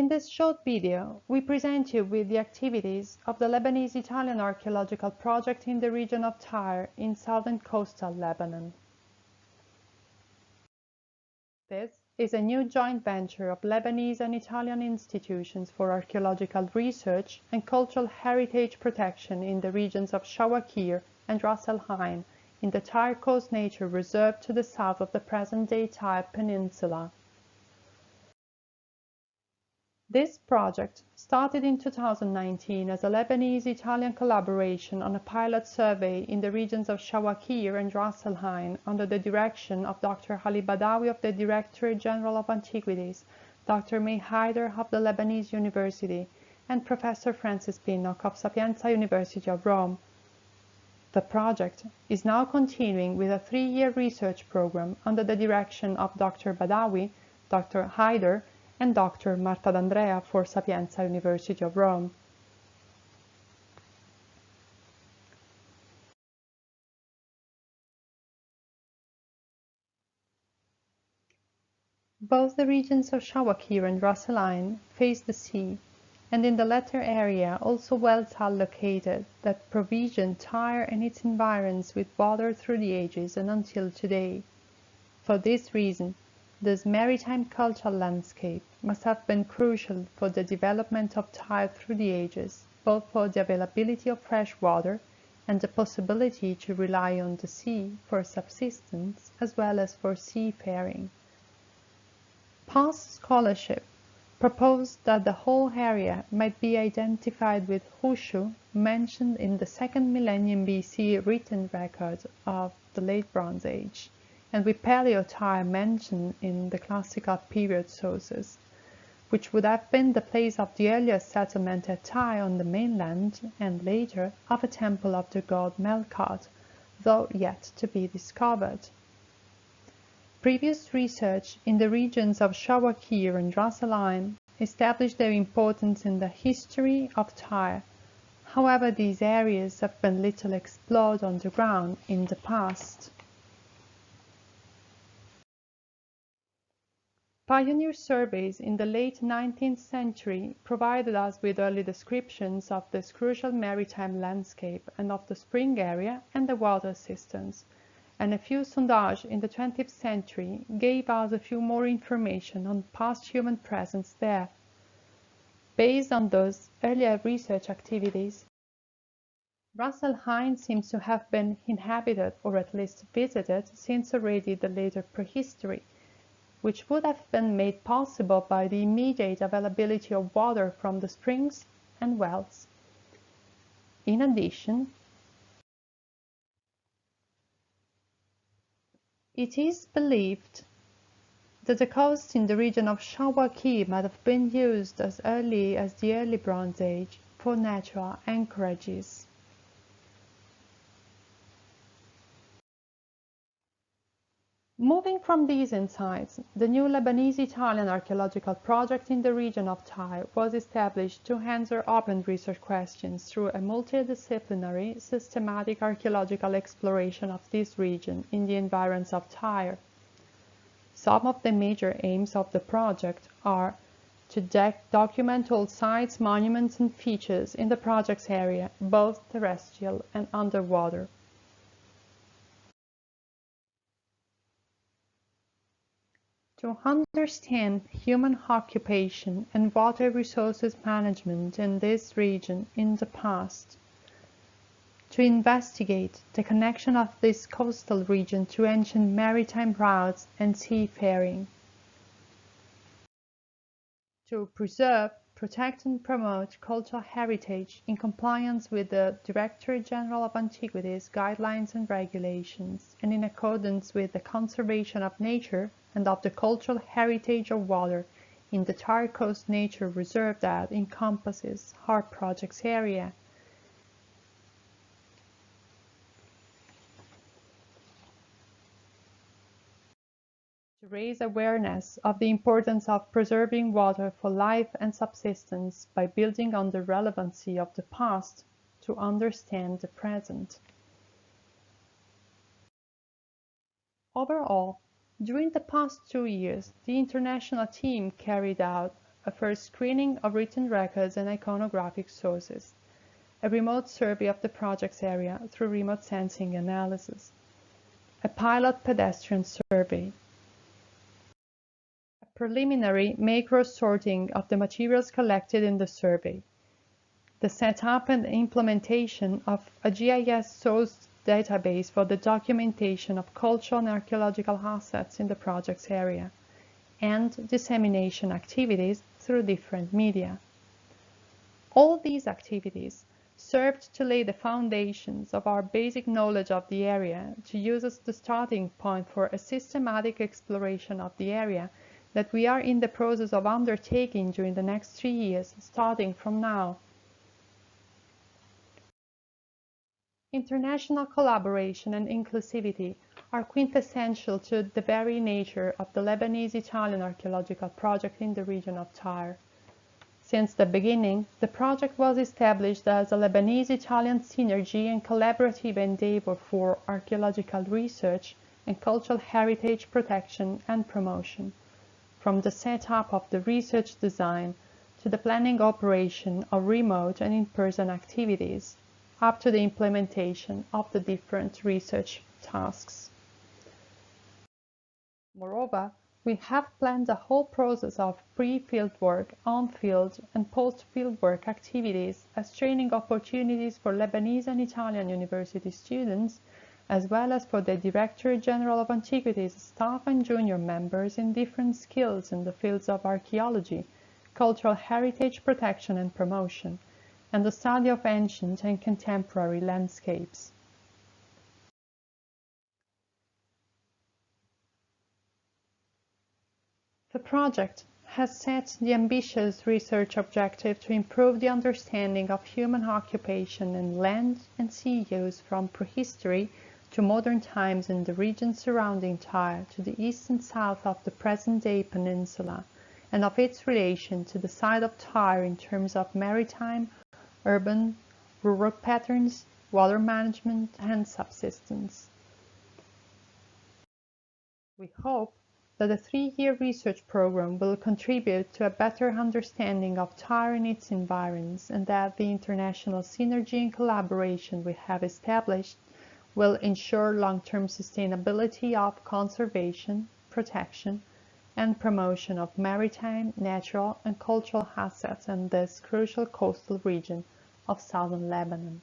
In this short video, we present you with the activities of the Lebanese-Italian Archaeological Project in the region of Tyre in southern coastal Lebanon. This is a new joint venture of Lebanese and Italian institutions for archaeological research and cultural heritage protection in the regions of Shawakeer and Ras el-Ain in the Tyre Coast Nature Reserve to the south of the present-day Tyre Peninsula. This project started in 2019 as a Lebanese-Italian collaboration on a pilot survey in the regions of Shawakeer and Ras el-Ain under the direction of Dr. Ali Badawi of the Directorate-General of Antiquities, Dr. May Haider of the Lebanese University, and Professor Francis Pinnock of Sapienza University of Rome. The project is now continuing with a 3-year research program under the direction of Dr. Badawi, Dr. Haider, and Dr. Marta D'Andrea for Sapienza University of Rome. Both the regions of Shawakeer and Ras el-Ain face the sea, and in the latter area also wells are located that provision Tyre and its environs with water through the ages and until today. For this reason, this maritime cultural landscape must have been crucial for the development of Tyre through the ages, both for the availability of fresh water and the possibility to rely on the sea for subsistence as well as for seafaring. Past scholarship proposed that the whole area might be identified with Hushu, mentioned in the 2nd millennium BC written record of the Late Bronze Age, and with Paleo-Tyre mentioned in the classical period sources, which would have been the place of the earliest settlement at Tyre on the mainland and later of a temple of the god Melkart, though yet to be discovered. Previous research in the regions of Shawakeer and Ras el-Ain established their importance in the history of Tyre. However, these areas have been little explored underground in the past. Pioneer surveys in the late 19th century provided us with early descriptions of this crucial maritime landscape and of the spring area and the water systems, and a few sondages in the 20th century gave us a few more information on past human presence there. Based on those earlier research activities, Ras el-Ain seems to have been inhabited or at least visited since already the later prehistory, which would have been made possible by the immediate availability of water from the springs and wells. In addition, it is believed that the coast in the region of Shawakeer might have been used as early as the early Bronze Age for natural anchorages. Moving from these insights, the new Lebanese-Italian Archaeological Project in the region of Tyre was established to answer open research questions through a multidisciplinary, systematic archaeological exploration of this region in the environs of Tyre. Some of the major aims of the project are to document all sites, monuments, and features in the project's area, both terrestrial and underwater. To understand human occupation and water resources management in this region in the past. To investigate the connection of this coastal region to ancient maritime routes and seafaring. To preserve, protect and promote cultural heritage in compliance with the Directorate-General of Antiquities guidelines and regulations and in accordance with the conservation of nature and of the cultural heritage of water in the Tyre Coast Nature Reserve that encompasses our project's area. To raise awareness of the importance of preserving water for life and subsistence by building on the relevancy of the past to understand the present. Overall, during the past 2 years, the international team carried out a first screening of written records and iconographic sources, a remote survey of the project's area through remote sensing analysis, a pilot pedestrian survey, a preliminary macro-sorting of the materials collected in the survey, the setup and implementation of a GIS source database for the documentation of cultural and archaeological assets in the project's area, and dissemination activities through different media. All these activities served to lay the foundations of our basic knowledge of the area to use as the starting point for a systematic exploration of the area that we are in the process of undertaking during the next 3 years, starting from now. International collaboration and inclusivity are quintessential to the very nature of the Lebanese-Italian Archaeological Project in the region of Tyre. Since the beginning, the project was established as a Lebanese-Italian synergy and collaborative endeavor for archaeological research and cultural heritage protection and promotion, from the setup of the research design to the planning operation of remote and in-person activities, up to the implementation of the different research tasks. Moreover, we have planned a whole process of pre-field work, on-field and post-field work activities as training opportunities for Lebanese and Italian university students, as well as for the Directorate-General of Antiquities staff and junior members in different skills in the fields of archaeology, cultural heritage protection and promotion, and the study of ancient and contemporary landscapes. The project has set the ambitious research objective to improve the understanding of human occupation in land and sea use from prehistory to modern times in the region surrounding Tyre to the east and south of the present-day peninsula, and of its relation to the site of Tyre in terms of maritime, urban, rural patterns, water management, and subsistence. We hope that a 3-year research program will contribute to a better understanding of Tyre and its environs, and that the international synergy and collaboration we have established will ensure long-term sustainability of conservation, protection, and promotion of maritime, natural, and cultural assets in this crucial coastal region of southern Lebanon.